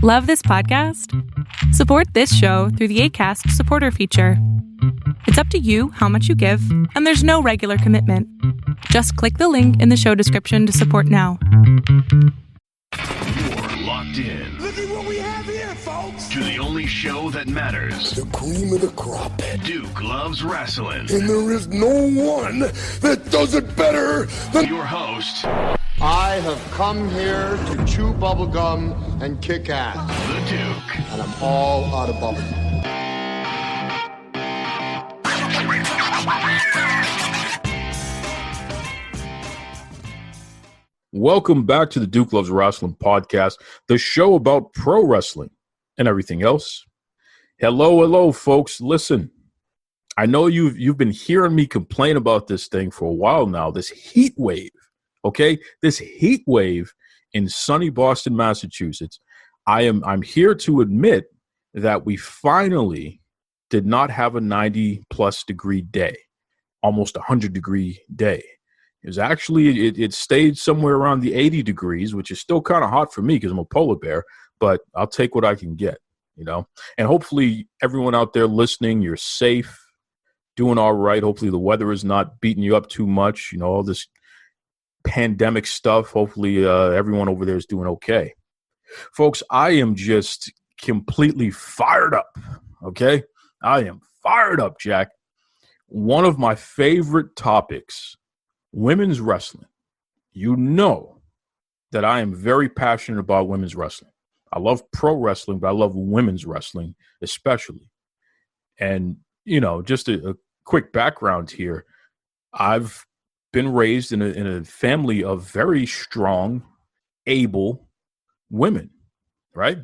Love this podcast? Support this show through the Acast supporter feature. It's up to you how much you give, and there's no regular commitment. Just click the link in the show description to support now. You're locked in. Look at what we have here, folks. To the only show that matters. The cream of the crop. Duke loves wrestling. And there is no one that does it better than Your host, I have come here to chew bubblegum and kick ass. the Duke. And I'm all out of bubblegum. Welcome back to the Duke Loves Wrestling podcast, the show about pro wrestling and everything else. Hello, folks. Listen, I know you've been hearing me complain about this thing for a while now, this heat wave, okay? This heat wave in sunny Boston, Massachusetts. I'm here to admit that we finally did not have a 90-plus degree day, almost 100-degree day. It was actually, it stayed somewhere around the 80 degrees, which is still kind of hot for me because I'm a polar bear, but I'll take what I can get, you know? And hopefully everyone out there listening, you're safe, doing all right. Hopefully the weather is not beating you up too much, you know, all this pandemic stuff. Hopefully everyone over there is doing okay. Folks, I am just completely fired up, okay? I am fired up, Jack. One of my favorite topics, women's wrestling. You know that I am very passionate about women's wrestling. I love pro wrestling, but I love women's wrestling especially. And, you know, just a quick background here. I've been raised in a family of very strong, able women, right?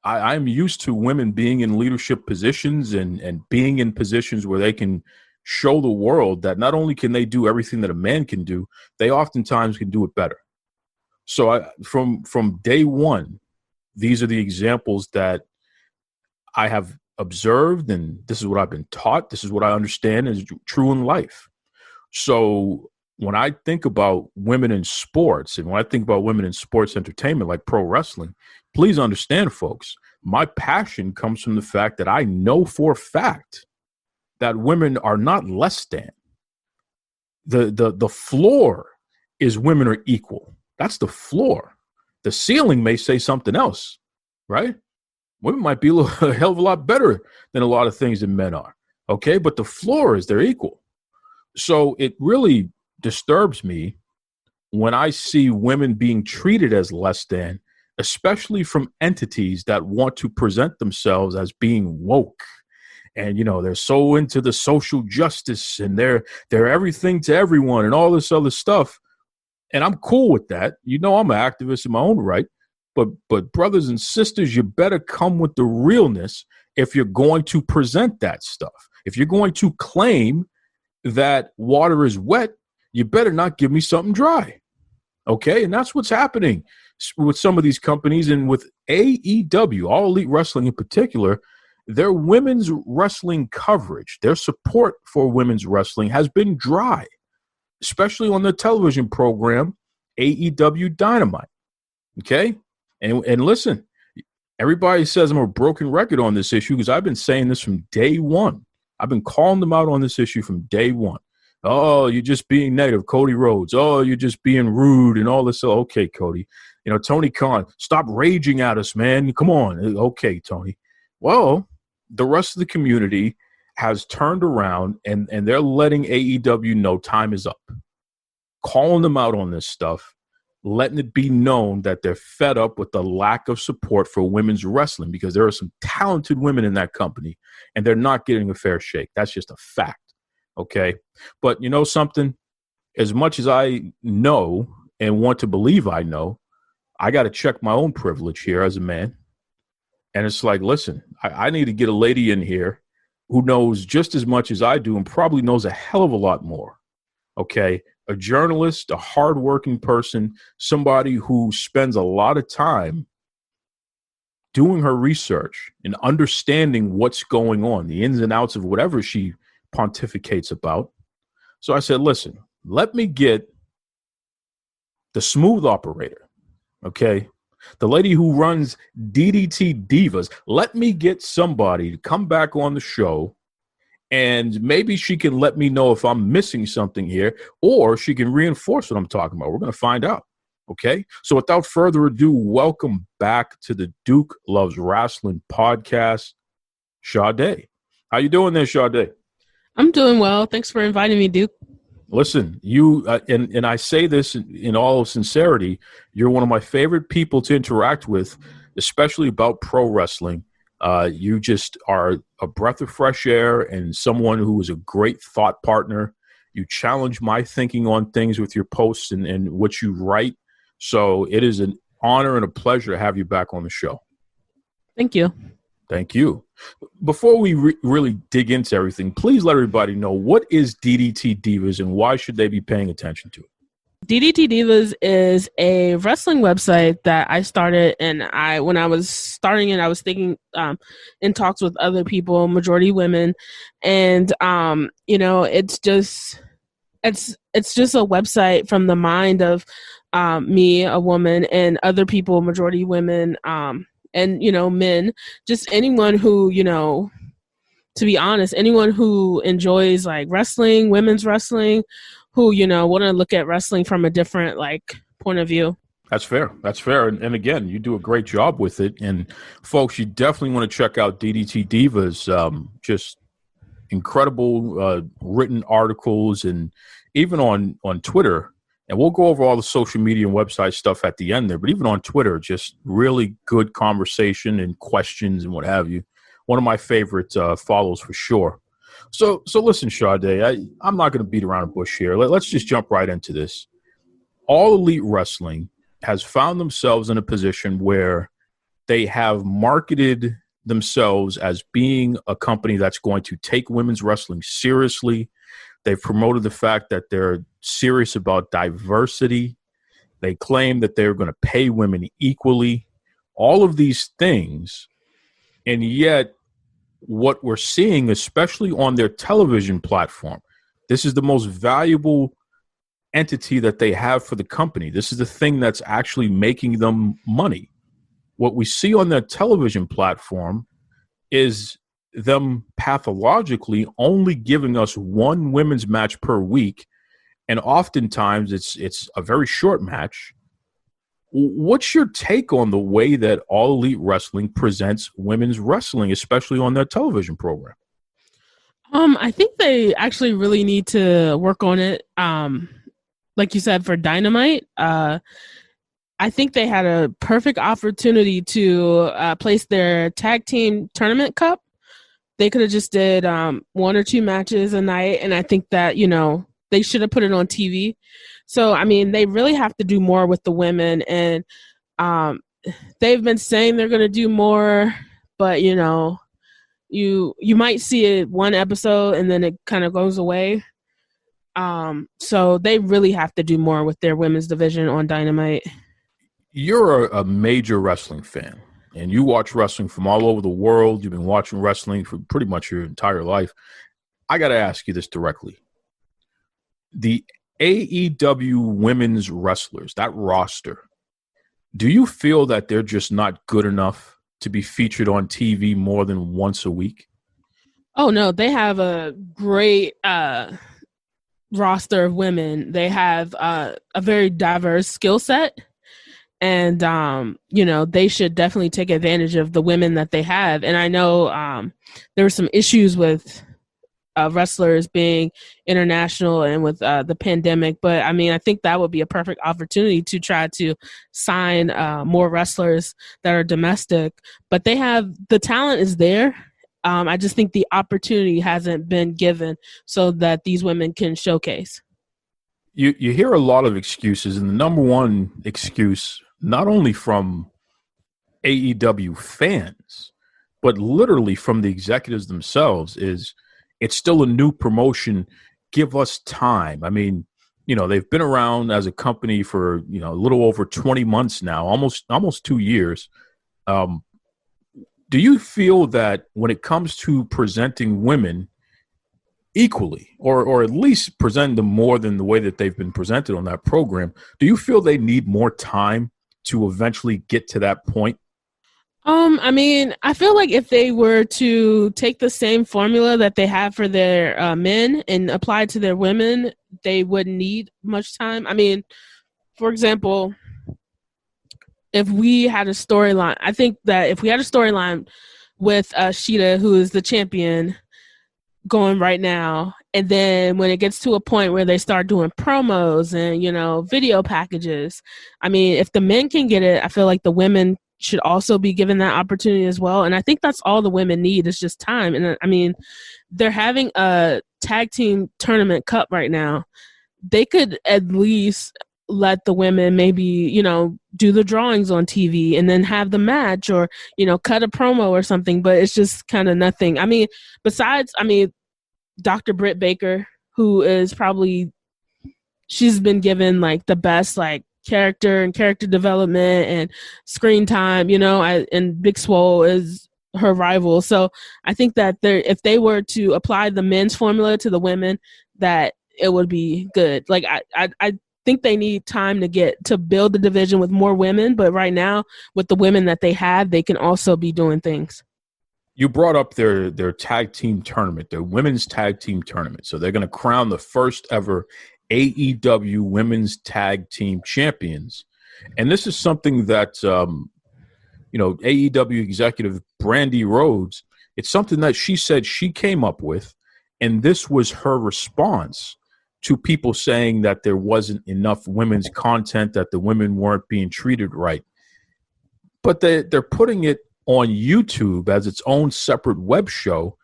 I'm used to women being in leadership positions and being in positions where they can show the world that not only can they do everything that a man can do, they oftentimes can do it better. So from day one, these are the examples that I have observed, and this is what I've been taught. This is what I understand is true in life. So when I think about women in sports, and when I think about women in sports entertainment like pro wrestling, please understand, folks, my passion comes from the fact that I know for a fact that women are not less than. The floor is women are equal. That's the floor. The ceiling may say something else, right? Women might be a hell of a lot better than a lot of things that men are, okay? But the floor is they're equal. So it really disturbs me when I see women being treated as less than, especially from entities that want to present themselves as being woke. And, you know, they're so into the social justice and they're everything to everyone and all this other stuff. And I'm cool with that. You know, I'm an activist in my own right. But brothers and sisters, you better come with the realness if you're going to present that stuff. If you're going to claim that water is wet, you better not give me something dry. Okay? And that's what's happening with some of these companies and with AEW, All Elite Wrestling in particular. Their women's wrestling coverage, their support for women's wrestling has been dry, especially on the television program, AEW Dynamite. Okay? And listen, everybody says I'm a broken record on this issue because I've been saying this from day one. I've been calling them out on this issue from day one. Oh, you're just being negative, Cody Rhodes. Oh, you're just being rude and all this. Okay, Cody. You know, Tony Khan, stop raging at us, man. Come on. Okay, Tony. Well, the rest of the community has turned around and they're letting AEW know time is up. Calling them out on this stuff, letting it be known that they're fed up with the lack of support for women's wrestling because there are some talented women in that company and they're not getting a fair shake. That's just a fact. Okay. But you know something? As much as I know and want to believe I know, I got to check my own privilege here as a man. And it's like, listen, I need to get a lady in here who knows just as much as I do and probably knows a hell of a lot more. Okay. A journalist, a hardworking person, somebody who spends a lot of time doing her research and understanding what's going on, the ins and outs of whatever she pontificates about. So I said, listen, let me get the smooth operator, okay, the lady who runs DDT Divas. Let me get somebody to come back on the show, and maybe she can let me know if I'm missing something here, or she can reinforce what I'm talking about. We're going to find out. Okay? So without further ado, welcome back to the Duke Loves Rasslin podcast, Sade. How you doing there, Sade? I'm doing well. Thanks for inviting me, Duke. Listen, you and I say this in all sincerity, you're one of my favorite people to interact with, especially about pro wrestling. You just are a breath of fresh air and someone who is a great thought partner. You challenge my thinking on things with your posts and what you write. So it is an honor and a pleasure to have you back on the show. Thank you. Thank you. Before we really dig into everything, please let everybody know, what is DDT Divas and why should they be paying attention to it? DDT Divas is a wrestling website that I started, and when I was starting it, I was thinking in talks with other people, majority women, and it's just a website from the mind of me, a woman, and other people, majority women, and men, just anyone who, to be honest, anyone who enjoys like wrestling, women's wrestling, who want to look at wrestling from a different point of view. That's fair. And again, you do a great job with it. And folks, you definitely want to check out DDT Divas. Just incredible written articles, and even on Twitter. And we'll go over all the social media and website stuff at the end there. But even on Twitter, just really good conversation and questions and what have you. One of my favorite follows for sure. So listen, Sade, I'm not going to beat around the bush here. Let's just jump right into this. All Elite Wrestling has found themselves in a position where they have marketed themselves as being a company that's going to take women's wrestling seriously. They've promoted the fact that they're serious about diversity. They claim that they're going to pay women equally. All of these things. And yet, what we're seeing, especially on their television platform, this is the most valuable entity that they have for the company. This is the thing that's actually making them money. What we see on their television platform is them pathologically only giving us one women's match per week, and oftentimes it's a very short match. What's your take on the way that All Elite Wrestling presents women's wrestling, especially on their television program? I think they actually really need to work on it. Like you said, for Dynamite, I think they had a perfect opportunity to place their tag team tournament cup. They could have just did one or two matches a night, and I think that, they should have put it on TV. So, I mean, they really have to do more with the women, and they've been saying they're going to do more, but, you might see it one episode and then it kind of goes away. So they really have to do more with their women's division on Dynamite. You're a major wrestling fan, and you watch wrestling from all over the world. You've been watching wrestling for pretty much your entire life. I got to ask you this directly. The AEW women's wrestlers, that roster, do you feel that they're just not good enough to be featured on TV more than once a week? Oh, no, they have a great roster of women. They have a very diverse skill set. And, they should definitely take advantage of the women that they have. And I know there were some issues with wrestlers being international and with the pandemic. But, I mean, I think that would be a perfect opportunity to try to sign more wrestlers that are domestic. But they have – the talent is there. I just think the opportunity hasn't been given so that these women can showcase. You hear a lot of excuses, and the number one excuse, not only from AEW fans, but literally from the executives themselves, is it's still a new promotion. Give us time. I mean, they've been around as a company for, a little over 20 months now, almost 2 years. Do you feel that when it comes to presenting women equally, or at least present them more than the way that they've been presented on that program, do you feel they need more time to eventually get to that point? I mean, I feel like if they were to take the same formula that they have for their men and apply it to their women, they wouldn't need much time. I mean, for example, if we had a storyline, I think that if we had a storyline with Shida, who is the champion going right now, and then when it gets to a point where they start doing promos and, you know, video packages, I mean, if the men can get it, I feel like the women should also be given that opportunity as well. And I think that's all the women need is just time. And I mean, they're having a tag team tournament cup right now. They could at least let the women maybe, you know, do the drawings on TV and then have the match, or, you know, cut a promo or something, but it's just kind of nothing. I mean, besides, I mean, Dr. Britt Baker, who is probably, she's been given like the best like character and character development and screen time, you know, and Big Swole is her rival. So I think that if they were to apply the men's formula to the women, that it would be good. Like I think they need time to build the division with more women, but right now with the women that they have, they can also be doing things. You brought up their tag team tournament, their women's tag team tournament. So they're going to crown the first ever AEW women's tag team champions. And this is something that, you know, AEW executive Brandy Rhodes, it's something that she said she came up with. And this was her response to people saying that there wasn't enough women's content, that the women weren't being treated right. But they're putting it on YouTube as its own separate web show,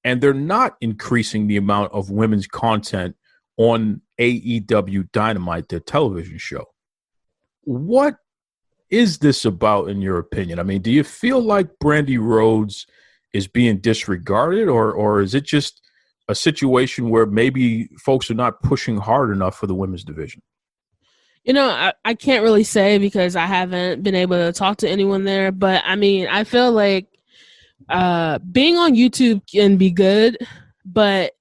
and they're not increasing the amount of women's content on AEW Dynamite, their television show. What is this about, in your opinion? I mean, do you feel like Brandy Rhodes is being disregarded, or is it just a situation where maybe folks are not pushing hard enough for the women's division? You know, I can't really say because I haven't been able to talk to anyone there. But, I mean, I feel like being on YouTube can be good. But,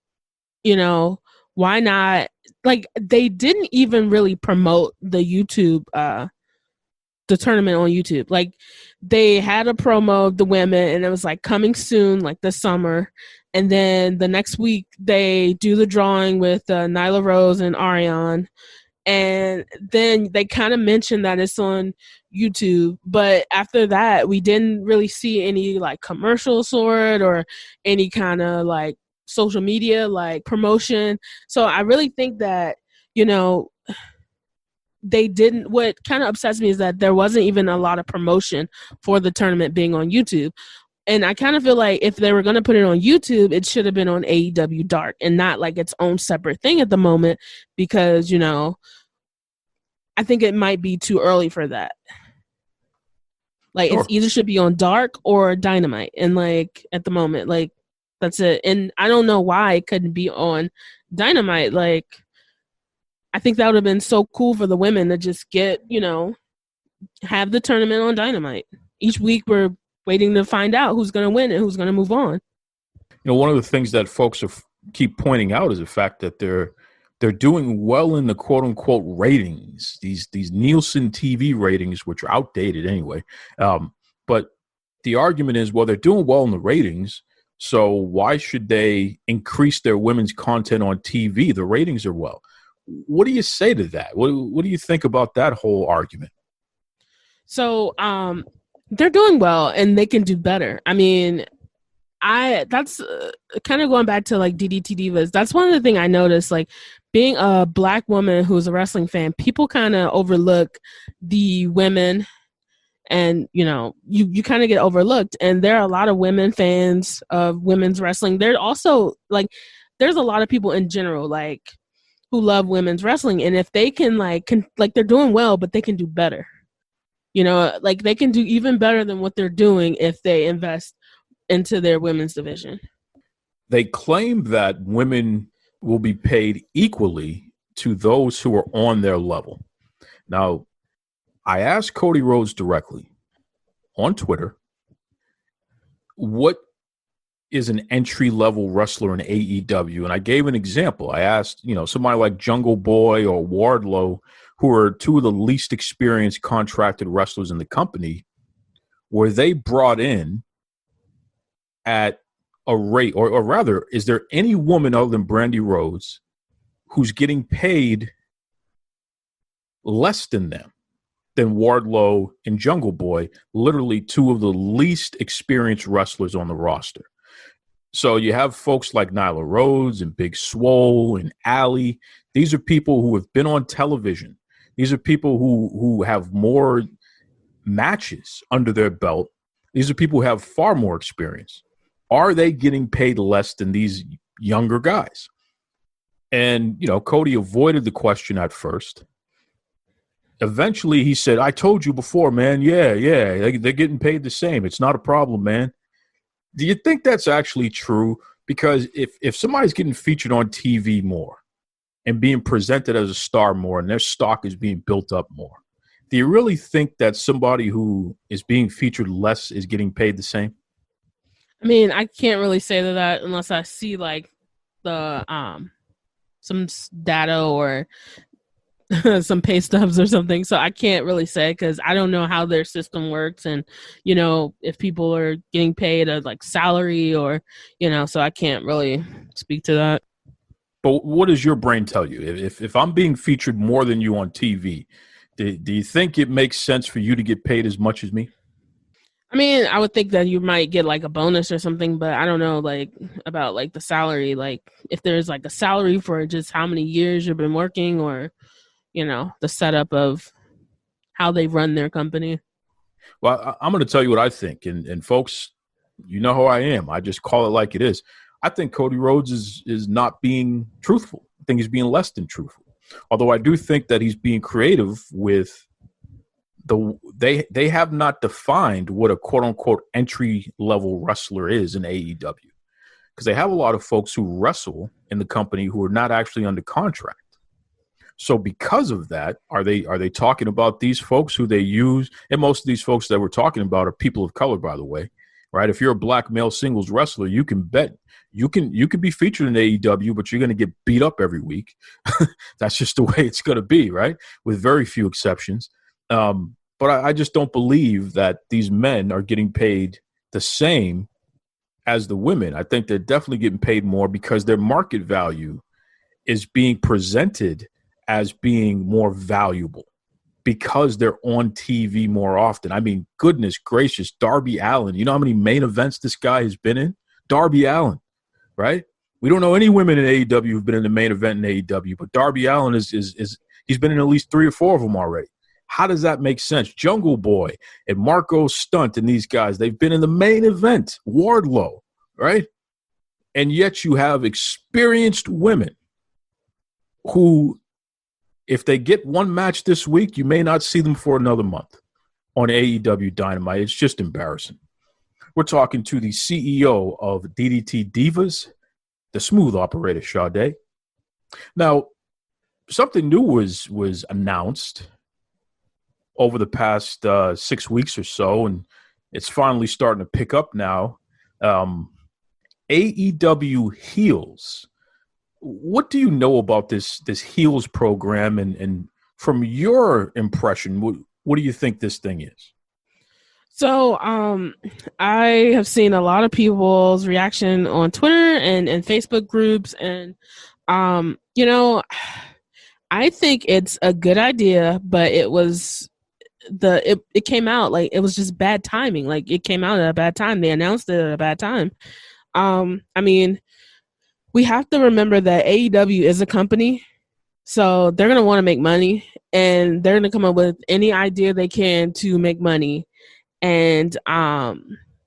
you know, why not? Like, they didn't even really promote the YouTube, the tournament on YouTube. Like, they had a promo of the women, and it was, like, coming soon, like, this summer. And then the next week, they do the drawing with Nyla Rose and Ariane. And then they kind of mentioned that it's on YouTube. But after that, we didn't really see any like commercials for it or any kind of like social media like promotion. So I really think that, you know, they didn't. What kind of upsets me is that there wasn't even a lot of promotion for the tournament being on YouTube. And I kind of feel like if they were going to put it on YouTube, it should have been on AEW Dark and not like its own separate thing at the moment because, you know, I think it might be too early for that. Like, It either should be on Dark or Dynamite. And, like, at the moment, like, that's it. And I don't know why it couldn't be on Dynamite. Like, I think that would have been so cool for the women to just get, you know, have the tournament on Dynamite. Each week we're waiting to find out who's going to win and who's going to move on. You know, one of the things that folks keep pointing out is the fact that they're doing well in the quote unquote ratings, these Nielsen TV ratings, which are outdated anyway. But the argument is, well, they're doing well in the ratings, so why should they increase their women's content on TV? The ratings are well. What do you say to that? What do you think about that whole argument? So, they're doing well and they can do better. I mean, that's kind of going back to like DDT Divas. That's one of the things I noticed, like being a Black woman who's a wrestling fan, people kind of overlook the women and, you know, you kind of get overlooked. And there are a lot of women fans of women's wrestling. There's also like, there's a lot of people in general, like who love women's wrestling. And if they can like they're doing well, but they can do better. You know, like they can do even better than what they're doing if they invest into their women's division. They claim that women will be paid equally to those who are on their level. Now, I asked Cody Rhodes directly on Twitter, what is an entry-level wrestler in AEW? And I gave an example. I asked, you know, somebody like Jungle Boy or Wardlow, who are two of the least experienced contracted wrestlers in the company, were they brought in at a rate, or rather, is there any woman other than Brandy Rhodes who's getting paid less than them, than Wardlow and Jungle Boy, literally two of the least experienced wrestlers on the roster? So you have folks like Nyla Rhodes and Big Swole and Allie. These are people who have been on television. These are people who have more matches under their belt. These are people who have far more experience. Are they getting paid less than these younger guys? And, you know, Cody avoided the question at first. Eventually he said, I told you before, man. Yeah, they're getting paid the same. It's not a problem, man. Do you think that's actually true? Because if somebody's getting featured on TV more and being presented as a star more and their stock is being built up more, do you really think that somebody who is being featured less is getting paid the same? I mean, I can't really say that unless I see like the some data or some pay stubs or something. So I can't really say because I don't know how their system works, and you know, if people are getting paid a like salary or, you know, so I can't really speak to that. But what does your brain tell you? If I'm being featured more than you on TV, do you think it makes sense for you to get paid as much as me? I mean, I would think that you might get like a bonus or something, but I don't know like about like the salary, like if there's like a salary for just how many years you've been working, or, you know, the setup of how they run their company. Well, I'm going to tell you what I think. And folks, you know how I am. I just call it like it is. I think Cody Rhodes is not being truthful. I think he's being less than truthful. Although I do think that he's being creative with they have not defined what a quote-unquote entry-level wrestler is in AEW. Because they have a lot of folks who wrestle in the company who are not actually under contract. So because of that, are they talking about these folks who they use? And most of these folks that we're talking about are people of color, by the way, right? If you're a black male singles wrestler, you can bet you can be featured in AEW, but you're going to get beat up every week. That's just the way it's going to be, right? With very few exceptions. But I just don't believe that these men are getting paid the same as the women. I think they're definitely getting paid more because their market value is being presented as being more valuable because they're on TV more often. I mean, goodness gracious, Darby Allin. You know how many main events this guy has been in? Darby Allin, right? We don't know any women in AEW who've been in the main event in AEW, but Darby Allin is he's been in at least 3 or 4 of them already. How does that make sense? Jungle Boy and Marco Stunt and these guys, they've been in the main event. Wardlow, right? And yet you have experienced women who, if they get one match this week, you may not see them for another month on AEW Dynamite. It's just embarrassing. We're talking to the CEO of DDT Divas, the smooth operator, Sade. Now, something new was announced over the past 6 weeks or so, and it's finally starting to pick up now. AEW Heels. What do you know about this Heels program, and from your impression, what do you think this thing is? So I have seen a lot of people's reaction on Twitter and Facebook groups, and you know, I think it's a good idea, but it came out like it was just bad timing. Like it came out at a bad time. They announced it at a bad time. I mean, we have to remember that AEW is a company, so they're going to want to make money, and they're going to come up with any idea they can to make money. And,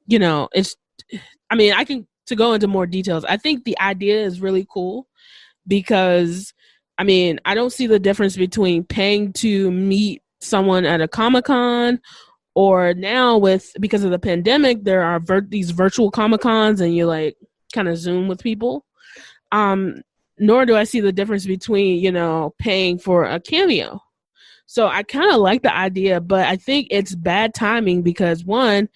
you know, to go into more details, I think the idea is really cool because, I mean, I don't see the difference between paying to meet someone at a Comic-Con or now because of the pandemic, there are these virtual Comic-Cons and you like kind of Zoom with people. Nor do I see the difference between, you know, paying for a cameo. So I kind of like the idea, but I think it's bad timing because one,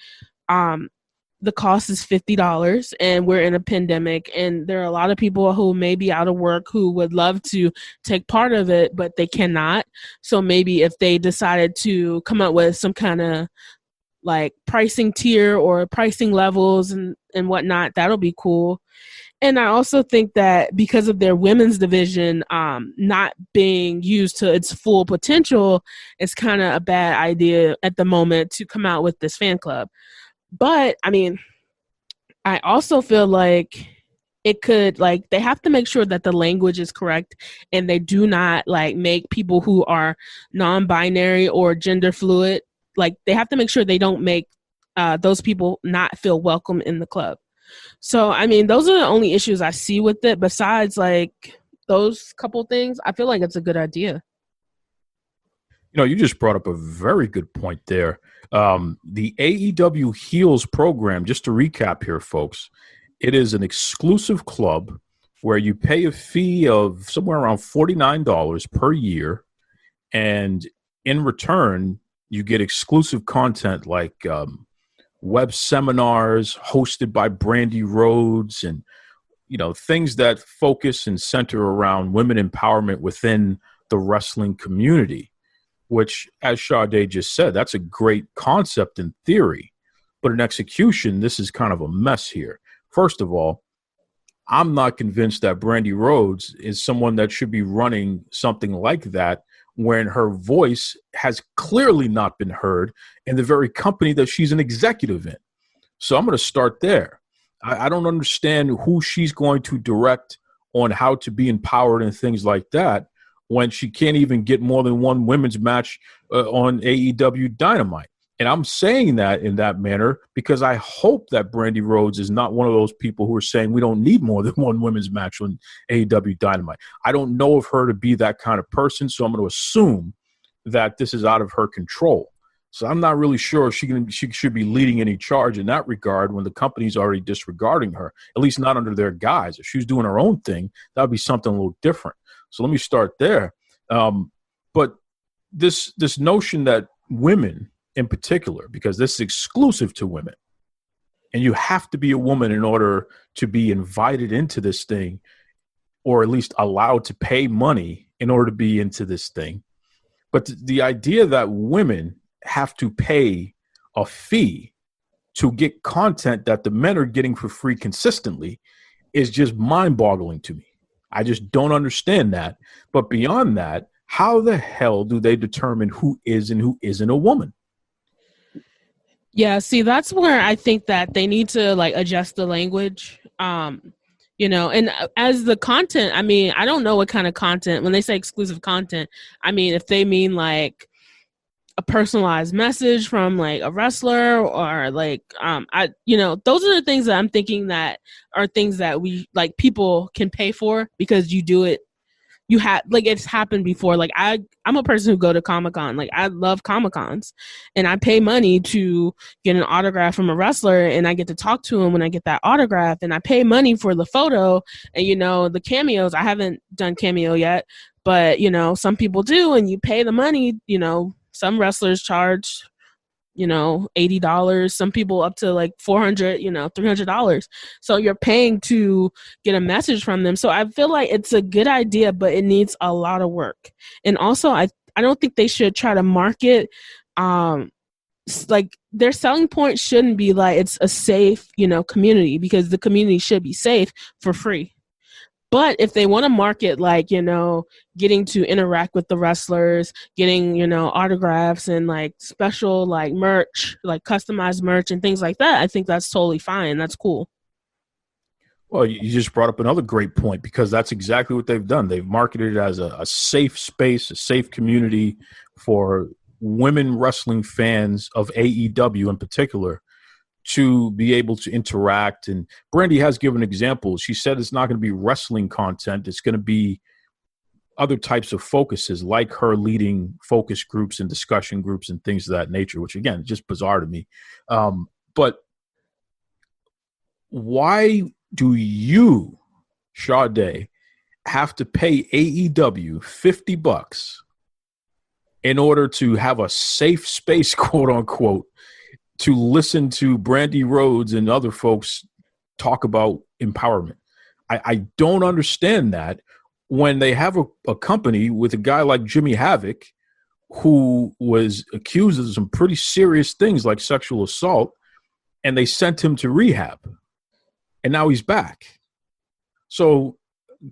the cost is $50 and we're in a pandemic, and there are a lot of people who may be out of work who would love to take part of it, but they cannot. So maybe if they decided to come up with some kind of like pricing tier or pricing levels and whatnot, that'll be cool. And I also think that because of their women's division not being used to its full potential, it's kind of a bad idea at the moment to come out with this fan club. But I mean, I also feel like it could, like, they have to make sure that the language is correct and they do not like make people who are non-binary or gender fluid, like they have to make sure they don't make those people not feel welcome in the club. So, I mean, those are the only issues I see with it. Besides like those couple things, I feel like it's a good idea. You know, you just brought up a very good point there. The AEW Heels program, just to recap here, folks, it is an exclusive club where you pay a fee of somewhere around $49 per year. And in return, you get exclusive content like web seminars hosted by Brandy Rhodes and, you know, things that focus and center around women empowerment within the wrestling community, which, as Sade just said, that's a great concept in theory. But in execution, this is kind of a mess here. First of all, I'm not convinced that Brandy Rhodes is someone that should be running something like that when her voice has clearly not been heard in the very company that she's an executive in. So I'm going to start there. I don't understand who she's going to direct on how to be empowered and things like that when she can't even get more than one women's match on AEW Dynamite. And I'm saying that in that manner because I hope that Brandy Rhodes is not one of those people who are saying we don't need more than one women's match on AEW Dynamite. I don't know of her to be that kind of person, so I'm going to assume that this is out of her control. So I'm not really sure if she should be leading any charge in that regard when the company's already disregarding her, at least not under their guise. If she was doing her own thing, that would be something a little different. So let me start there. But this notion that women in particular, because this is exclusive to women, and you have to be a woman in order to be invited into this thing, or at least allowed to pay money in order to be into this thing. But the idea that women have to pay a fee to get content that the men are getting for free consistently is just mind-boggling to me. I just don't understand that. But beyond that, how the hell do they determine who is and who isn't a woman? Yeah, see, that's where I think that they need to like adjust the language. You know, and as the content, I mean, I don't know what kind of content, when they say exclusive content, I mean, if they mean like a personalized message from like a wrestler or like, those are the things that I'm thinking that are things that we like people can pay for because you do it. You have like it's happened before. Like I'm a person who go to Comic-Con. Like I love Comic-Cons, and I pay money to get an autograph from a wrestler, and I get to talk to him when I get that autograph, and I pay money for the photo and the cameos. I haven't done cameo yet, but some people do, and you pay the money. Some wrestlers charge $80, some people up to like $400, $300. So you're paying to get a message from them. So I feel like it's a good idea, but it needs a lot of work. And also I don't think they should try to market, like their selling point shouldn't be like it's a safe, community, because the community should be safe for free. But if they want to market like, getting to interact with the wrestlers, getting, autographs and like special like merch, like customized merch and things like that, I think that's totally fine. That's cool. Well, you just brought up another great point, because that's exactly what they've done. They've marketed it as a safe space, a safe community for women wrestling fans of AEW in particular to be able to interact. And Brandy has given examples. She said it's not going to be wrestling content. It's going to be other types of focuses, like her leading focus groups and discussion groups and things of that nature, which, again, is just bizarre to me. But why do you, Sade, have to pay AEW $50 in order to have a safe space, quote unquote, to listen to Brandy Rhodes and other folks talk about empowerment. I don't understand that when they have a company with a guy like Jimmy Havoc, who was accused of some pretty serious things like sexual assault, and they sent him to rehab, and now he's back. So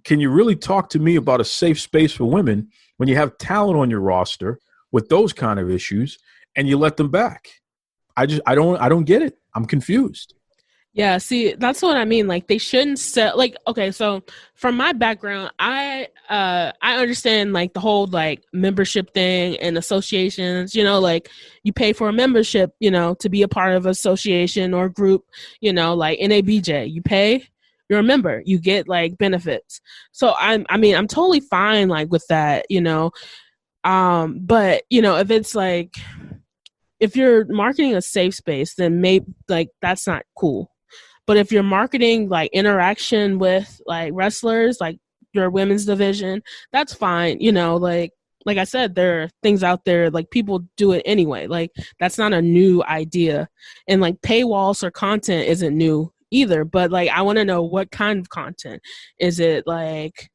can you really talk to me about a safe space for women when you have talent on your roster with those kind of issues and you let them back? I don't get it. I'm confused. Yeah, see, that's what I mean. Like, they shouldn't sell. Like, okay, so from my background, I understand like the whole like membership thing and associations. You know, like you pay for a membership, you know, to be a part of an association or group. You know, like NABJ, you pay, you're a member, you get like benefits. So I mean, I'm totally fine like with that. You know, but you know, if it's like if you're marketing a safe space, then maybe like that's not cool. But if you're marketing like interaction with like wrestlers, like your women's division, that's fine. You know, like I said, there are things out there, like people do it anyway. Like that's not a new idea. And like paywalls or content isn't new either. But like I want to know what kind of content. Is it like,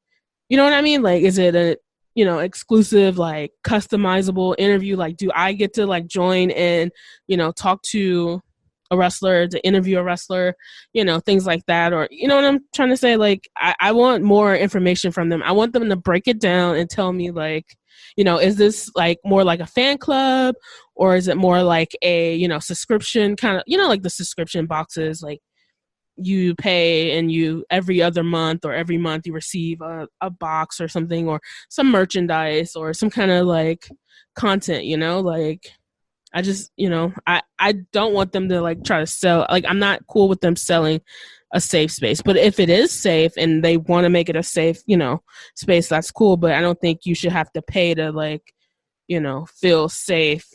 you know what I mean? Like, is it a, you know, exclusive, like customizable interview? Like, do I get to like join and, you know, talk to a wrestler, to interview a wrestler, you know, things like that? Or, you know what I'm trying to say? Like, I want more information from them. I want them to break it down and tell me, like, you know, is this like more like a fan club, or is it more like a, you know, subscription kind of, you know, like the subscription boxes, like you pay and you every other month or every month you receive a box or something, or some merchandise or some kind of like content, you know? Like I just, you know, I don't want them to like try to sell. Like, I'm not cool with them selling a safe space. But if it is safe and they want to make it a safe, you know, space, that's cool. But I don't think you should have to pay to like, you know, feel safe.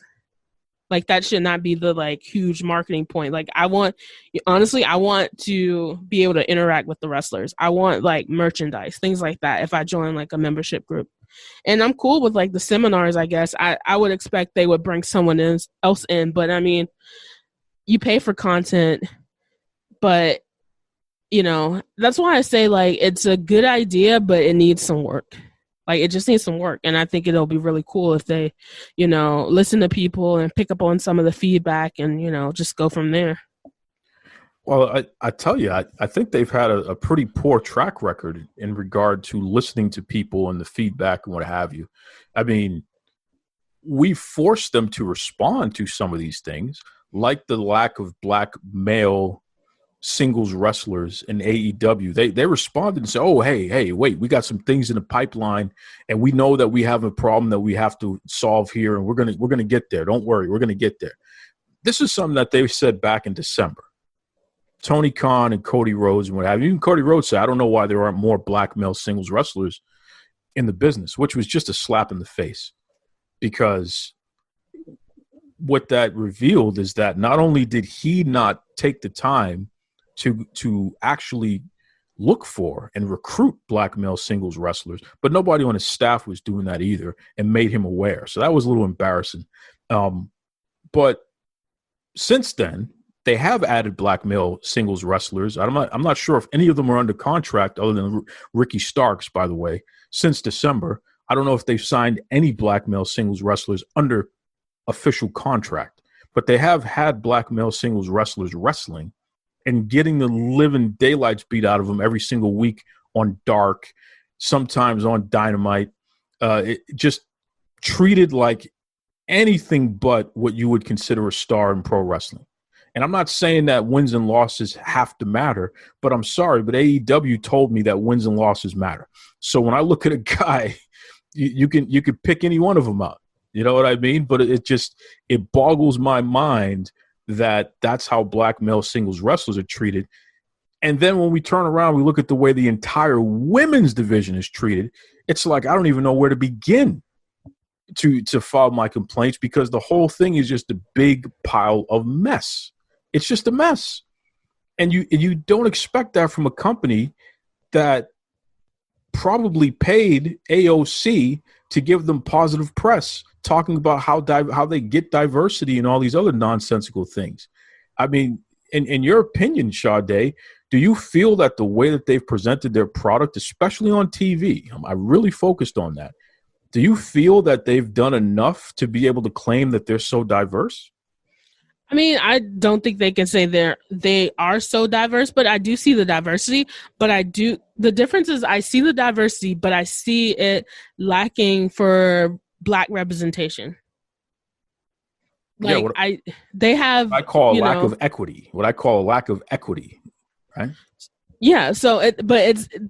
Like that should not be the like huge marketing point. Like I want to be able to interact with the wrestlers. I want like merchandise, things like that if I join like a membership group. And I'm cool with like the seminars, I guess. I would expect they would bring someone else in. But I mean, you pay for content, but you know, that's why I say like it's a good idea, but it needs some work. Like it just needs some work. And I think it'll be really cool if they, you know, listen to people and pick up on some of the feedback and, you know, just go from there. Well, I tell you, I think they've had a pretty poor track record in regard to listening to people and the feedback and what have you. I mean, we forced them to respond to some of these things, like the lack of black male singles wrestlers in AEW. They responded and said, oh, hey, wait, we got some things in the pipeline, and we know that we have a problem that we have to solve here, and we're gonna get there. Don't worry, we're gonna get there. This is something that they said back in December. Tony Khan and Cody Rhodes and what have you. Even Cody Rhodes said, I don't know why there aren't more black male singles wrestlers in the business, which was just a slap in the face, because what that revealed is that not only did he not take the time to actually look for and recruit black male singles wrestlers, but nobody on his staff was doing that either and made him aware. So that was a little embarrassing. But since then, they have added black male singles wrestlers. I'm not sure if any of them are under contract other than Ricky Starks, by the way, since December. I don't know if they've signed any black male singles wrestlers under official contract, but they have had black male singles wrestlers wrestling and getting the living daylights beat out of them every single week on Dark, sometimes on Dynamite. It just treated like anything but what you would consider a star in pro wrestling. And I'm not saying that wins and losses have to matter, but I'm sorry, but AEW told me that wins and losses matter. So when I look at a guy, you can pick any one of them out. You know what I mean? But it boggles my mind that that's how black male singles wrestlers are treated. And then when we turn around, we look at the way the entire women's division is treated. It's like I don't even know where to begin to file my complaints, because the whole thing is just a big pile of mess. It's just a mess. And you don't expect that from a company that probably paid AOC to give them positive press, talking about how they get diversity and all these other nonsensical things. I mean, in your opinion, Sade, do you feel that the way that they've presented their product, especially on TV, I really focused on that. Do you feel that they've done enough to be able to claim that they're so diverse? I mean, I don't think they can say they are so diverse, but I do see the diversity. But the difference is I see the diversity, but I see it lacking for Black representation. Like they have. I call a lack of equity. What I call a lack of equity, right? Yeah. So,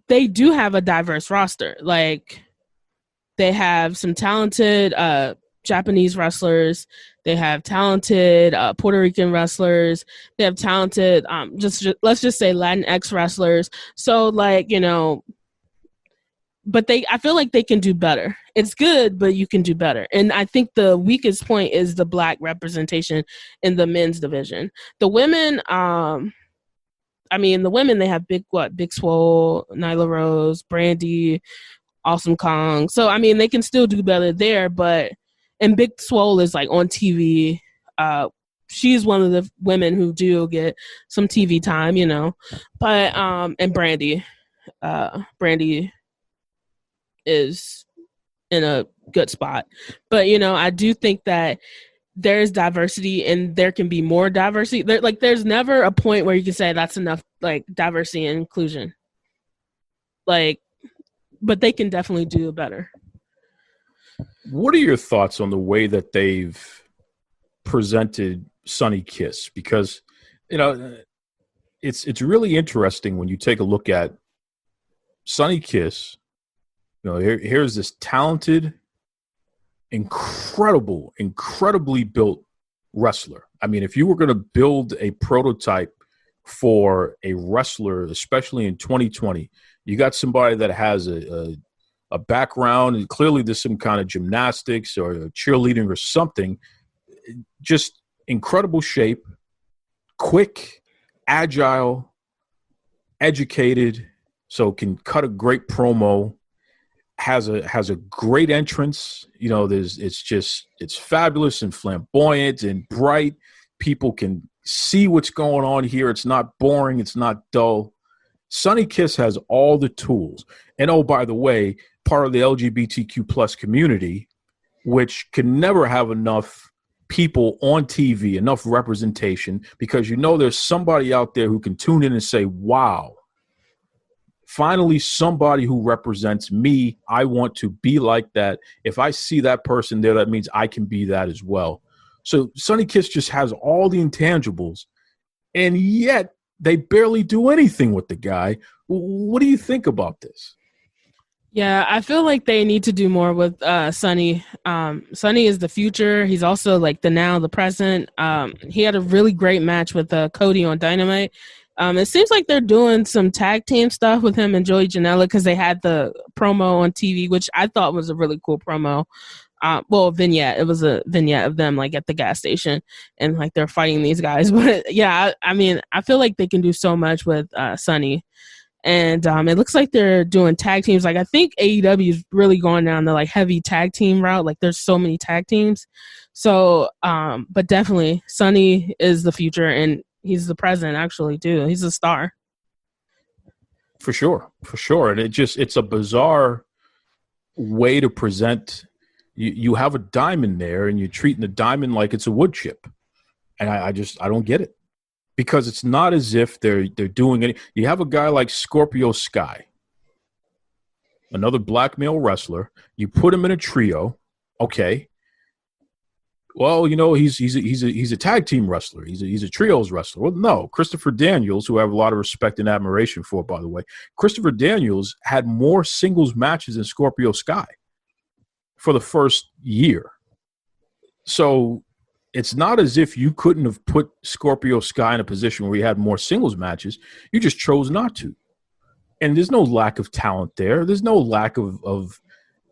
they do have a diverse roster. Like they have some talented Japanese wrestlers. They have talented Puerto Rican wrestlers. They have talented, let's just say Latinx wrestlers. So like, but I feel like they can do better. It's good, but you can do better. And I think the weakest point is the Black representation in the men's division. The women, they have Big Swole, Nyla Rose, Brandy, Awesome Kong. So, I mean, they can still do better there, and Big Swole is like on TV. She's one of the women who do get some TV time, but, and Brandy is in a good spot. But, I do think that there's diversity and there can be more diversity. There's never a point where you can say that's enough, like, diversity and inclusion. Like, but they can definitely do better. What are your thoughts on the way that they've presented Sonny Kiss? Because, it's really interesting when you take a look at Sonny Kiss. Here's this talented, incredibly built wrestler. I mean, if you were going to build a prototype for a wrestler, especially in 2020, you got somebody that has a background, and clearly there's some kind of gymnastics or cheerleading or something. Just incredible shape, quick, agile, educated, so can cut a great promo. Has a great entrance. It's fabulous and flamboyant and bright. People can see what's going on here. It's not boring. It's not dull. Sonny Kiss has all the tools. And oh, by the way, part of the LGBTQ plus community, which can never have enough people on TV, enough representation, because there's somebody out there who can tune in and say, wow, finally somebody who represents me. I want to be like that. If I see that person there, that means I can be that as well. So Sonny Kiss just has all the intangibles, and yet they barely do anything with the guy. What do you think about this? Yeah, I feel like they need to do more with Sonny. Sonny is the future. He's also like the now, the present. He had a really great match with Cody on Dynamite. It seems like they're doing some tag team stuff with him and Joey Janela because they had the promo on TV, which I thought was a really cool promo. Vignette. It was a vignette of them like at the gas station and like they're fighting these guys. But yeah, I mean, I feel like they can do so much with Sonny. And it looks like they're doing tag teams. Like I think AEW is really going down the like heavy tag team route. Like there's so many tag teams. So, but definitely Sonny is the future and he's the present actually too. He's a star. For sure. And it's a bizarre way to present. You have a diamond there and you're treating the diamond like it's a wood chip. And I don't get it. Because it's not as if they're doing any. You have a guy like Scorpio Sky, another black male wrestler. You put him in a trio, okay. Well, he's a tag team wrestler. He's a trios wrestler. Well, no, Christopher Daniels, who I have a lot of respect and admiration for, by the way. Christopher Daniels had more singles matches than Scorpio Sky for the first year. So it's not as if you couldn't have put Scorpio Sky in a position where he had more singles matches. You just chose not to. And there's no lack of talent there. There's no lack of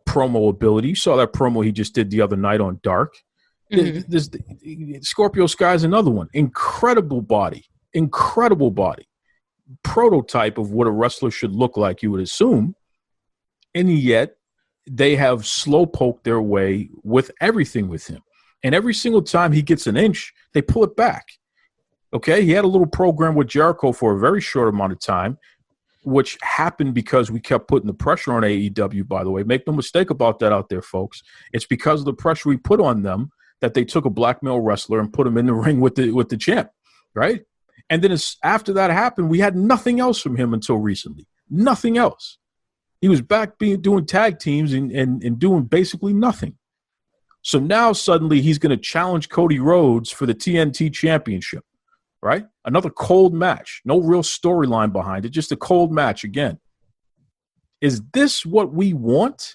promo ability. You saw that promo he just did the other night on Dark. Mm-hmm. Scorpio Sky is another one. Incredible body. Prototype of what a wrestler should look like, you would assume. And yet they have slowpoked their way with everything with him. And every single time he gets an inch, they pull it back. Okay, he had a little program with Jericho for a very short amount of time, which happened because we kept putting the pressure on AEW, by the way. Make no mistake about that out there, folks. It's because of the pressure we put on them that they took a black male wrestler and put him in the ring with the champ, right? And then after that happened, we had nothing else from him until recently. Nothing else. He was back doing tag teams and doing basically nothing. So now suddenly he's going to challenge Cody Rhodes for the TNT Championship, right? Another cold match. No real storyline behind it, just a cold match again. Is this what we want?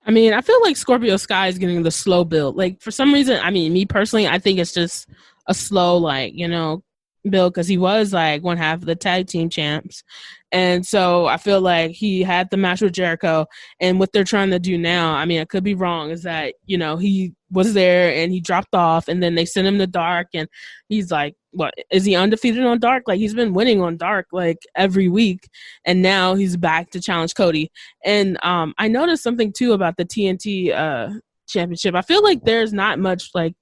I mean, I feel like Scorpio Sky is getting the slow build. Like, for some reason, I mean, me personally, I think it's just a slow, like, you know, build because he was, like, one half of the tag team champs. And so I feel like he had the match with Jericho. And what they're trying to do now, I mean, I could be wrong, is that, you know, he was there and he dropped off and then they sent him to Dark. And he's like, what, is he undefeated on Dark? Like, he's been winning on Dark, like, every week. And now he's back to challenge Cody. And I noticed something, too, about the TNT championship. I feel like there's not much, like,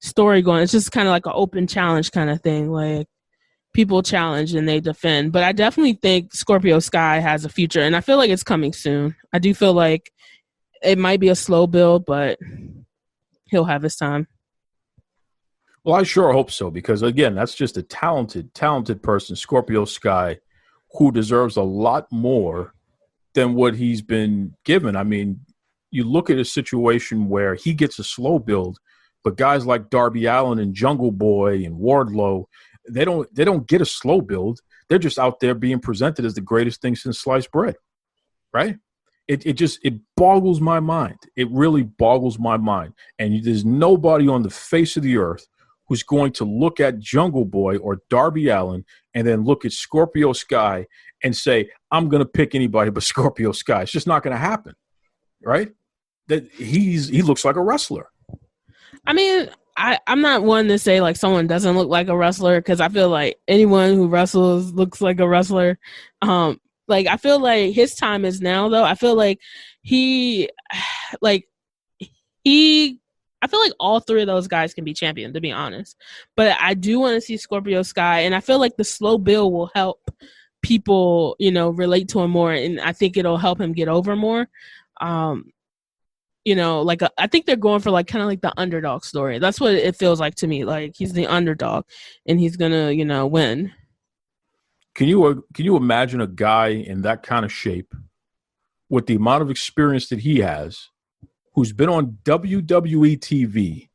story going. It's just kind of like an open challenge kind of thing. Like, people challenge and they defend. But I definitely think Scorpio Sky has a future, and I feel like it's coming soon. I do feel like it might be a slow build, but he'll have his time. Well, I sure hope so, because, again, that's just a talented person, Scorpio Sky, who deserves a lot more than what he's been given. I mean, you look at a situation where he gets a slow build, but guys like Darby Allin and Jungle Boy and Wardlow, they don't get a slow build. They're just out there being presented as the greatest thing since sliced bread, right? It boggles my mind. It really boggles my mind. And there's nobody on the face of the earth who's going to look at Jungle Boy or Darby Allin and then look at Scorpio Sky and say, I'm going to pick anybody but Scorpio Sky. It's just not going to happen, right? That he looks like a wrestler. I mean, I'm not one to say, like, someone doesn't look like a wrestler, because I feel like anyone who wrestles looks like a wrestler. Like, I feel like his time is now, though. I feel like I feel like all three of those guys can be champion, to be honest. But I do want to see Scorpio Sky, and I feel like the slow build will help people, you know, relate to him more, and I think it'll help him get over more. You know, like, I think they're going for, like, kind of like the underdog story. That's what it feels like to me. Like, he's the underdog, and he's gonna, you know, win. Can you imagine a guy in that kind of shape with the amount of experience that he has, who's been on WWE TV,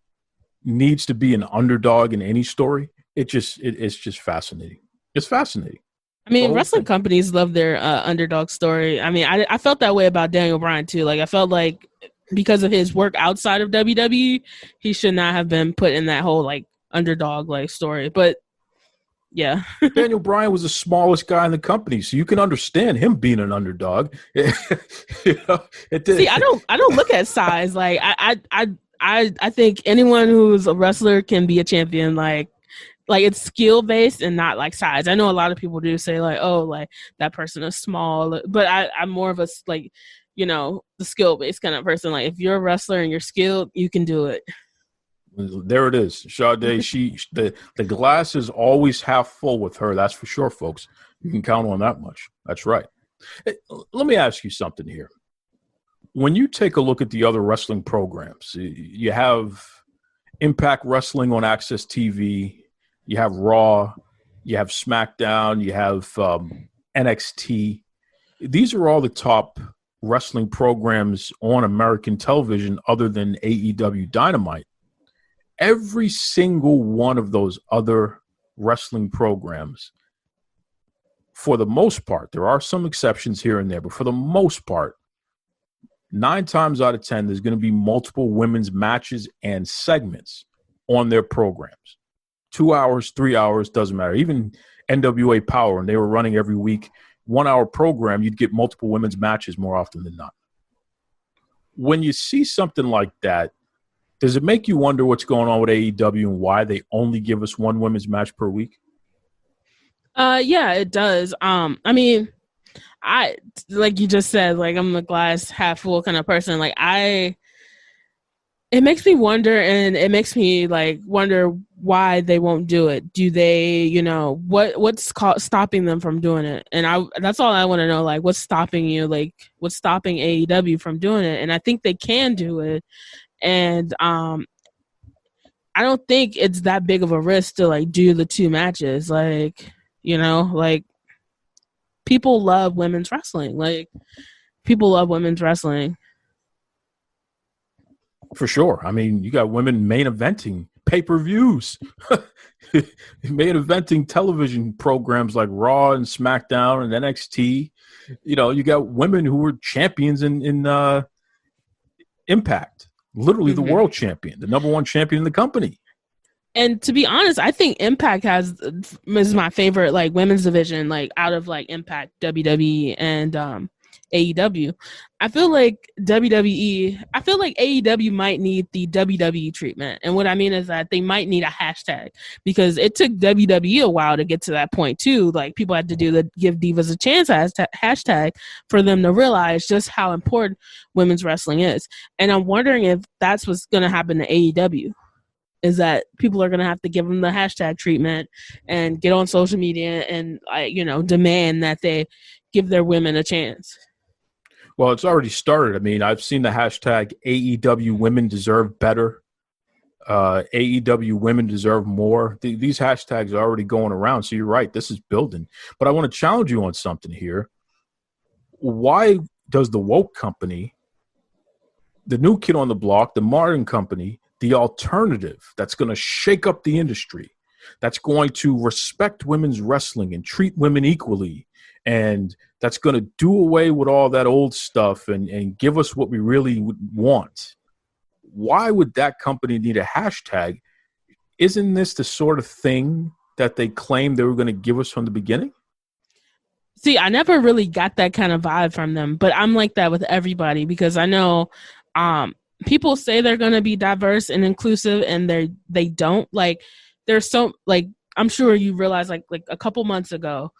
needs to be an underdog in any story? It's just fascinating. It's fascinating. I mean, wrestling companies love their underdog story. I mean, I felt that way about Daniel Bryan, too. Like, I felt like because of his work outside of WWE, he should not have been put in that whole, like, underdog, like, story. But, yeah. Daniel Bryan was the smallest guy in the company, so you can understand him being an underdog. You know, see, I don't look at size. Like, I think anyone who's a wrestler can be a champion. Like it's skill based and not like size. I know a lot of people do say, like, oh, like, that person is small, but I'm more of a, like, you know, the skill based kind of person. Like, if you're a wrestler and you're skilled, you can do it. There it is. Sade, the glass is always half full with her. That's for sure, folks. You can count on that much. That's right. Hey, let me ask you something here. When you take a look at the other wrestling programs, you have Impact Wrestling on Access TV, you have Raw, you have SmackDown, you have NXT. These are all the top wrestling programs on American television other than AEW Dynamite. Every single one of those other wrestling programs, for the most part, there are some exceptions here and there, but for the most part, 9 times out of 10, there's going to be multiple women's matches and segments on their programs. 2 hours, 3 hours, doesn't matter. Even NWA Power, and they were running every week, 1 hour program, you'd get multiple women's matches more often than not. When you see something like that, does it make you wonder what's going on with AEW and why they only give us one women's match per week? Yeah, it does. I mean, I, like you just said, like I'm a glass half full kind of person. Like it makes me wonder, and it makes me like wonder why they won't do it. Do they, what's stopping them from doing it? And that's all I want to know. Like, what's stopping you? Like, what's stopping AEW from doing it? And I think they can do it. And I don't think it's that big of a risk to like do the 2 matches. Like, like people love women's wrestling. Like, people love women's wrestling. For sure. I mean, you got women main eventing pay-per-views, main eventing television programs like Raw and SmackDown and NXT. You got women who were champions in Impact, literally the world champion, the number 1 champion in the company. And to be honest, I think Impact is my favorite like women's division, like out of like Impact, WWE, and AEW. I feel like AEW might need the WWE treatment. And what I mean is that they might need a hashtag, because it took WWE a while to get to that point too. Like, people had to do the Give Divas a Chance hashtag for them to realize just how important women's wrestling is. And I'm wondering if that's what's going to happen to AEW. Is that people are going to have to give them the hashtag treatment and get on social media and, demand that they give their women a chance. Well, it's already started. I mean, I've seen the hashtag AEW Women Deserve Better. AEW Women Deserve More. These hashtags are already going around. So you're right. This is building. But I want to challenge you on something here. Why does the woke company, the new kid on the block, the modern company, the alternative that's going to shake up the industry, that's going to respect women's wrestling and treat women equally, and that's going to do away with all that old stuff and give us what we really want. Why would that company need a hashtag? Isn't this the sort of thing that they claimed they were going to give us from the beginning? See, I never really got that kind of vibe from them, but I'm like that with everybody, because I know people say they're going to be diverse and inclusive, and they don't. Like, there's so, like, I'm sure you realize, like a couple months ago,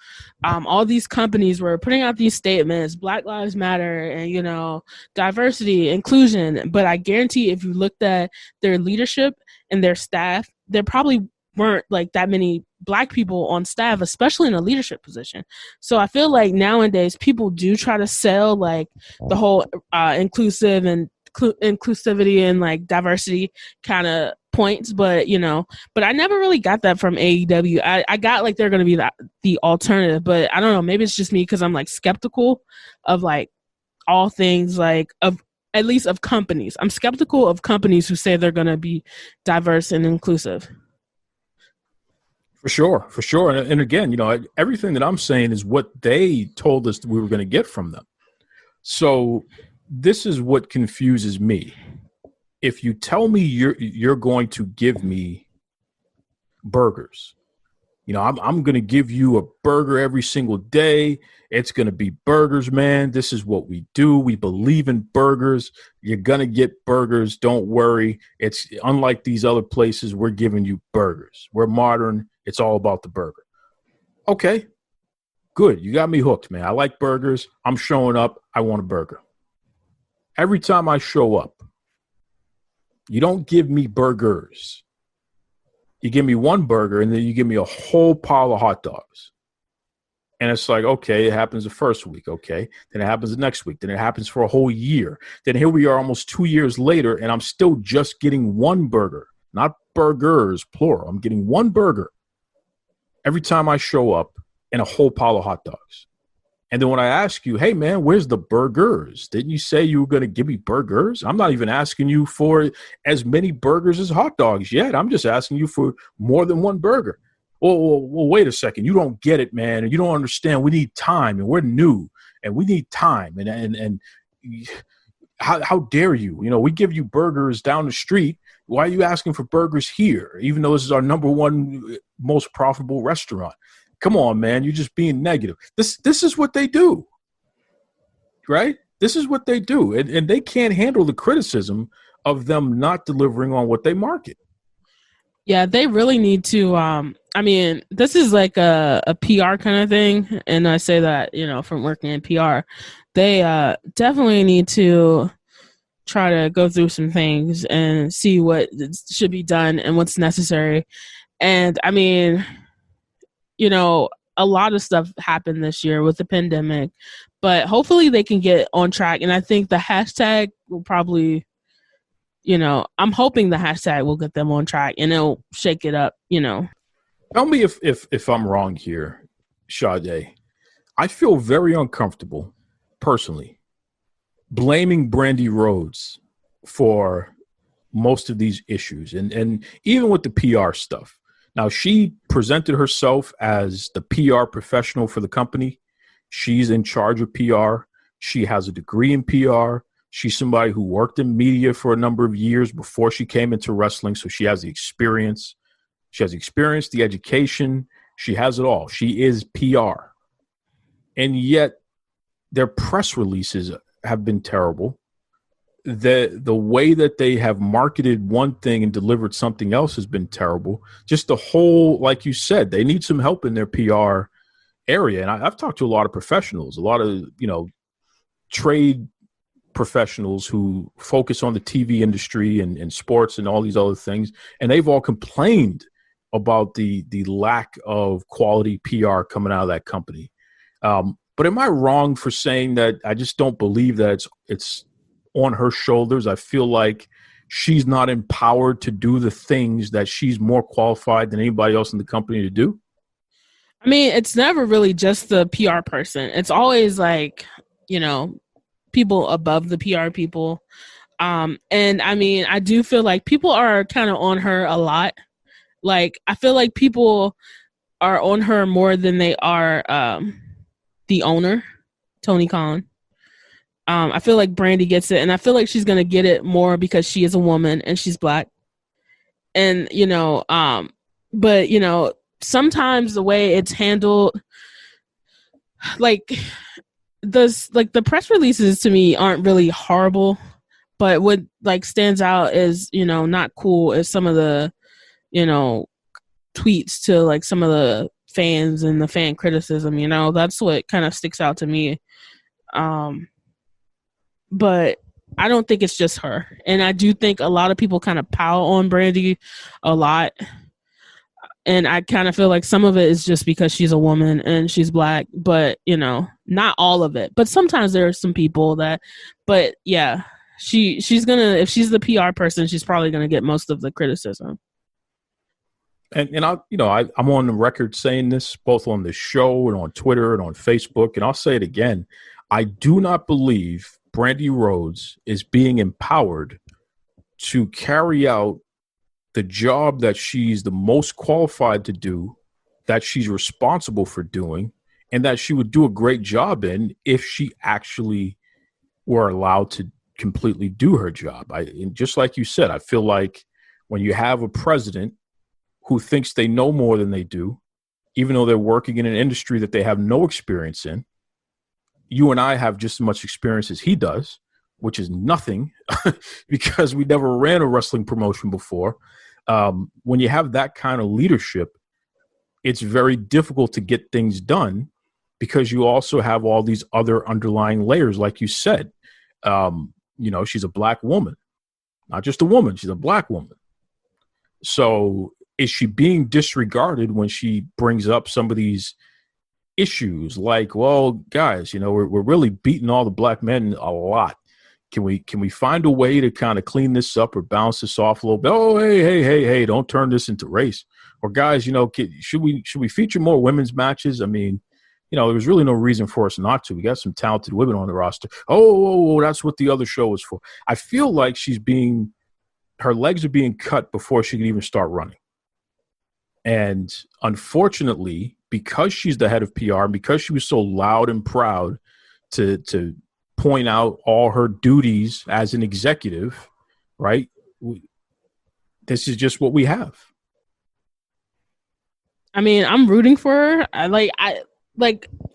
all these companies were putting out these statements, Black Lives Matter, and, diversity, inclusion. But I guarantee if you looked at their leadership and their staff, there probably weren't like that many Black people on staff, especially in a leadership position. So I feel like nowadays people do try to sell like the whole inclusive and inclusivity and like diversity kind of points, but I never really got that from AEW. I got like they're going to be the alternative, but I don't know, maybe it's just me because I'm like skeptical of like all things, like of at least of companies. I'm skeptical of companies who say they're going to be diverse and inclusive. For sure. And again, everything that I'm saying is what they told us that we were going to get from them. So this is what confuses me. If you tell me you're going to give me burgers, I'm going to give you a burger every single day. It's going to be burgers, man. This is what we do. We believe in burgers. You're going to get burgers. Don't worry. It's unlike these other places. We're giving you burgers. We're modern. It's all about the burger. Okay, good. You got me hooked, man. I like burgers. I'm showing up. I want a burger. Every time I show up, you don't give me burgers. You give me one burger, and then you give me a whole pile of hot dogs. And it's like, okay, it happens the first week, okay. Then it happens the next week. Then it happens for a whole year. Then here we are almost 2 years later, and I'm still just getting one burger. Not burgers, plural. I'm getting one burger every time I show up and a whole pile of hot dogs. And then when I ask you, hey, man, where's the burgers? Didn't you say you were going to give me burgers? I'm not even asking you for as many burgers as hot dogs yet. I'm just asking you for more than one burger. Well, wait a second. You don't get it, man. And you don't understand. We need time, and we're new, and we need time. And how dare you? We give you burgers down the street. Why are you asking for burgers here, even though this is our number one most profitable restaurant? Come on, man. You're just being negative. This is what they do, right? This is what they do. And they can't handle the criticism of them not delivering on what they market. Yeah, they really need to. I mean, this is like a PR kind of thing, and I say that from working in PR, they definitely need to try to go through some things and see what should be done and what's necessary. And I mean, a lot of stuff happened this year with the pandemic, but hopefully they can get on track. And I think the hashtag will probably, I'm hoping the hashtag will get them on track and it'll shake it up, Tell me if I'm wrong here, Sade. I feel very uncomfortable, personally, blaming Brandy Rhodes for most of these issues, and even with the PR stuff. Now, she presented herself as the PR professional for the company. She's in charge of PR. She has a degree in PR. She's somebody who worked in media for a number of years before she came into wrestling, so she has the experience. She has the experience, the education. She has it all. She is PR. And yet their press releases have been terrible. The way that they have marketed one thing and delivered something else has been terrible. Just the whole, like you said, they need some help in their PR area. And I've talked to a lot of professionals, a lot of, trade professionals who focus on the TV industry and sports and all these other things. And they've all complained about the lack of quality PR coming out of that company. But am I wrong for saying that I just don't believe that it's on her shoulders? I feel like she's not empowered to do the things that she's more qualified than anybody else in the company to do. I mean, it's never really just the PR person. It's always like, people above the PR people. And I mean, I do feel like people are kind of on her a lot. Like, I feel like people are on her more than they are the owner, Tony Khan. I feel like Brandy gets it, and I feel like she's going to get it more because she is a woman and she's black. And, but, sometimes the way it's handled, like the press releases to me aren't really horrible, but what like stands out is, not cool is some of the, tweets to like some of the fans and the fan criticism, that's what kind of sticks out to me. But I don't think it's just her. And I do think a lot of people kind of pow on Brandy a lot. And I kind of feel like some of it is just because she's a woman and she's black, but, not all of it. But sometimes there are some people that, but yeah, she's going to, if she's the PR person, she's probably going to get most of the criticism. And I'm on the record saying this both on the show and on Twitter and on Facebook, and I'll say it again. I do not believe Brandy Rhodes is being empowered to carry out the job that she's the most qualified to do, that she's responsible for doing, and that she would do a great job in if she actually were allowed to completely do her job. And just like you said, I feel like when you have a president who thinks they know more than they do, even though they're working in an industry that they have no experience in, you and I have just as much experience as he does, which is nothing because we never ran a wrestling promotion before. When you have that kind of leadership, it's very difficult to get things done because you also have all these other underlying layers, like you said. She's a black woman, not just a woman, she's a black woman. So is she being disregarded when she brings up some of these issues like, well, guys, we're really beating all the black men a lot. Can we find a way to kind of clean this up or bounce this off a little bit? Oh, hey, don't turn this into race. Or guys, should we feature more women's matches? I mean, there was really no reason for us not to. We got some talented women on the roster. Oh, that's what the other show was for. I feel like her legs are being cut before she can even start running. And unfortunately, because she's the head of PR, and because she was so loud and proud to point out all her duties as an executive, right? This is just what we have. I mean, I'm rooting for her.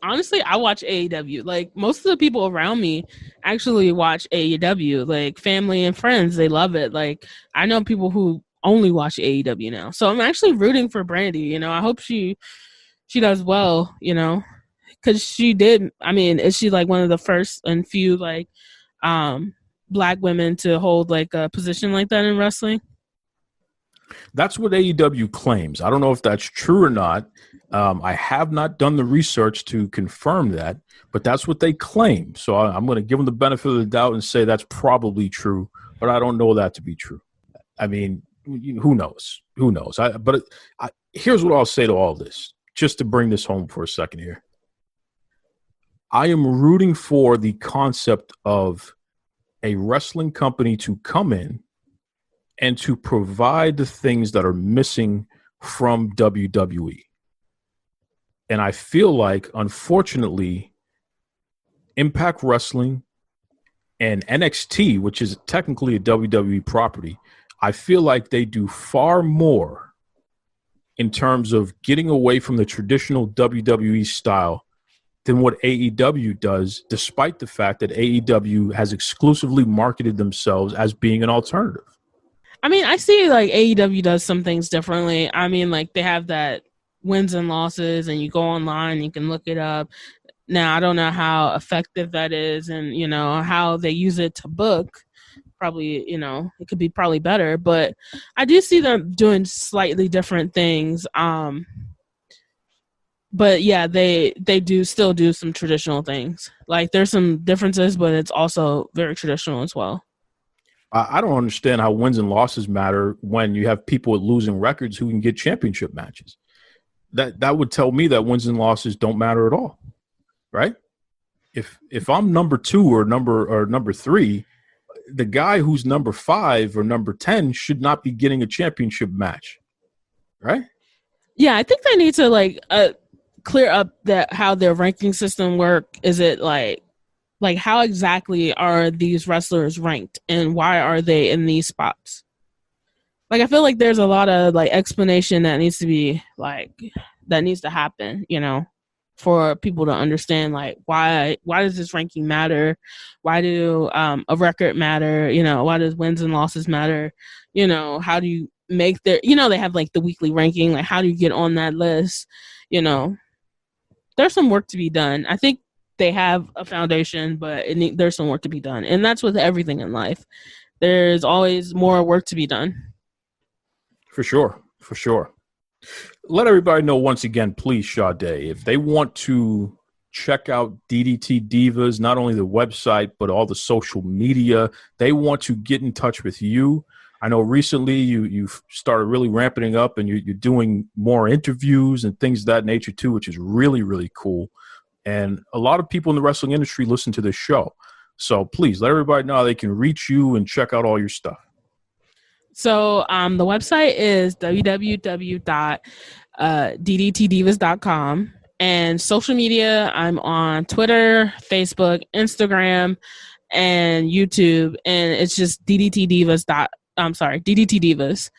Honestly, I watch AEW. Like, most of the people around me actually watch AEW, like family and friends. They love it. Like, I know people who only watch AEW now. So I'm actually rooting for Brandy. You know, I hope she does well. You know, because she did. I mean, is she like one of the first and few like Black women to hold like a position like that in wrestling? That's what AEW claims. I don't know if that's true or not. I have not done the research to confirm that, but that's what they claim. So I'm going to give them the benefit of the doubt and say that's probably true, but I don't know that to be true. I mean, who knows? Who knows? Here's what I'll say to all this, just to bring this home for a second here. I am rooting for the concept of a wrestling company to come in and to provide the things that are missing from WWE. And I feel like, unfortunately, Impact Wrestling and NXT, which is technically a WWE property, I feel like they do far more in terms of getting away from the traditional WWE style than what AEW does, despite the fact that AEW has exclusively marketed themselves as being an alternative. I mean, I see like AEW does some things differently. I mean, like they have that wins and losses, and you go online, you can look it up. Now, I don't know how effective that is, and you know how they use it to book. Probably, you know, it could be probably better, but I do see them doing slightly different things. But yeah, they do still do some traditional things. Like there's some differences, but it's also very traditional as well. I don't understand how wins and losses matter when you have people with losing records who can get championship matches. That would tell me that wins and losses don't matter at all, right? If I'm number 2 or number 3, the guy who's number 5 or number 10 should not be getting a championship match, right? Yeah, I think they need to like clear up that how their ranking system work. Is it like how exactly are these wrestlers ranked and why are they in these spots? Like, I feel like there's a lot of like explanation that needs to be like, that needs to happen, you know, for people to understand like why does this ranking matter? Why do a record matter? You know, why does wins and losses matter? You know, how do you make their, you know, they have like the weekly ranking, like how do you get on that list? You know, there's some work to be done. I think they have a foundation, but there's some work to be done. And that's with everything in life. There's always more work to be done. For sure. For sure. Let everybody know once again, please, Sade, if they want to check out DDT Divas, not only the website, but all the social media, they want to get in touch with you. I know recently you've started really ramping up and you're doing more interviews and things of that nature too, which is really, really cool. And a lot of people in the wrestling industry listen to this show. So please let everybody know how they can reach you and check out all your stuff. So the website is www.ddtdivas.com. And social media, I'm on Twitter, Facebook, Instagram, and YouTube. And it's just DDT Divas. DDT Divas.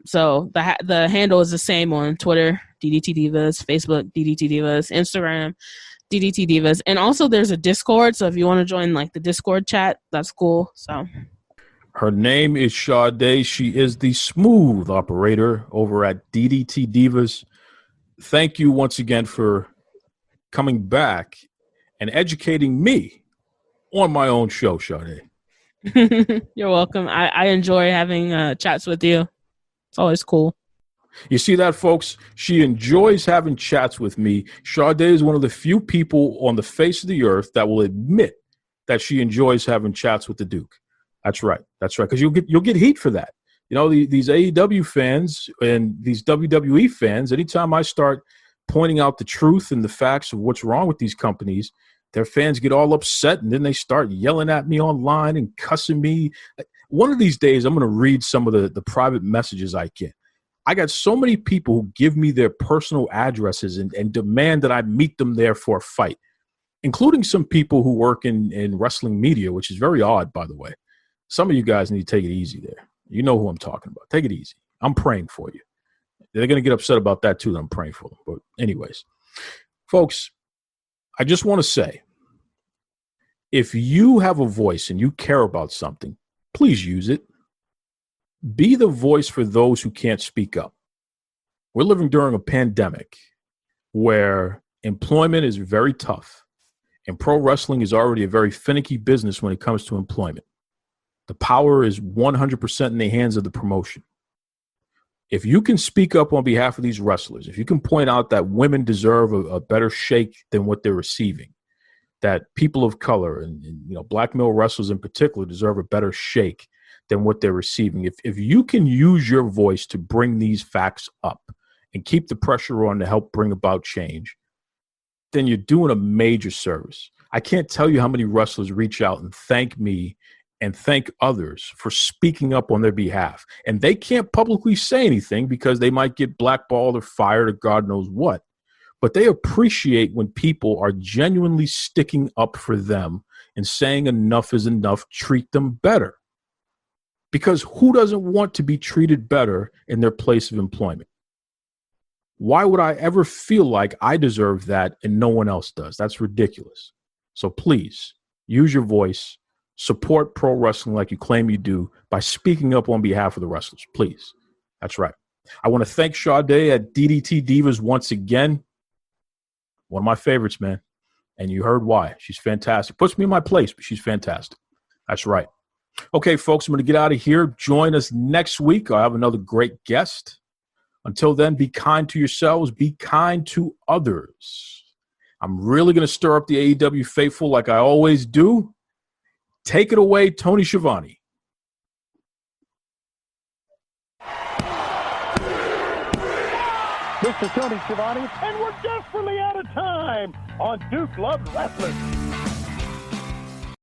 So the handle is the same on Twitter, DDT Divas, Facebook, DDT Divas, Instagram, DDT Divas. And also there's a Discord. So if you want to join like the Discord chat, that's cool. So her name is Sade. She is the smooth operator over at DDT Divas. Thank you once again for coming back and educating me on my own show, Sade. You're welcome. I enjoy having chats with you. It's always cool. You see that, folks? She enjoys having chats with me. Sade is one of the few people on the face of the earth that will admit that she enjoys having chats with the Duke. That's right. That's right. Because you'll get heat for that. You know, these AEW fans and these WWE fans, anytime I start pointing out the truth and the facts of what's wrong with these companies, their fans get all upset and then they start yelling at me online and cussing me. One of these days, I'm going to read some of the private messages I get. I got so many people who give me their personal addresses and demand that I meet them there for a fight, including some people who work in wrestling media, which is very odd, by the way. Some of you guys need to take it easy there. You know who I'm talking about. Take it easy. I'm praying for you. They're going to get upset about that too, that I'm praying for them. But anyways, folks, I just want to say, if you have a voice and you care about something, please use it. Be the voice for those who can't speak up. We're living during a pandemic where employment is very tough, and pro wrestling is already a very finicky business when it comes to employment. The power is 100% in the hands of the promotion. If you can speak up on behalf of these wrestlers, if you can point out that women deserve a better shake than what they're receiving, that people of color and black male wrestlers in particular deserve a better shake than what they're receiving. If you can use your voice to bring these facts up and keep the pressure on to help bring about change, then you're doing a major service. I can't tell you how many wrestlers reach out and thank me and thank others for speaking up on their behalf. And they can't publicly say anything because they might get blackballed or fired or God knows what. But they appreciate when people are genuinely sticking up for them and saying enough is enough, treat them better. Because who doesn't want to be treated better in their place of employment? Why would I ever feel like I deserve that and no one else does? That's ridiculous. So please use your voice, support pro wrestling like you claim you do by speaking up on behalf of the wrestlers. Please. That's right. I want to thank Sade at DDT Divas once again. One of my favorites, man. And you heard why. She's fantastic. Puts me in my place, but she's fantastic. That's right. Okay, folks, I'm going to get out of here. Join us next week. I'll have another great guest. Until then, be kind to yourselves. Be kind to others. I'm really going to stir up the AEW faithful like I always do. Take it away, Tony Schiavone. This is Tony Schiavone, and we're desperately out of time on Duke Loves Wrestling.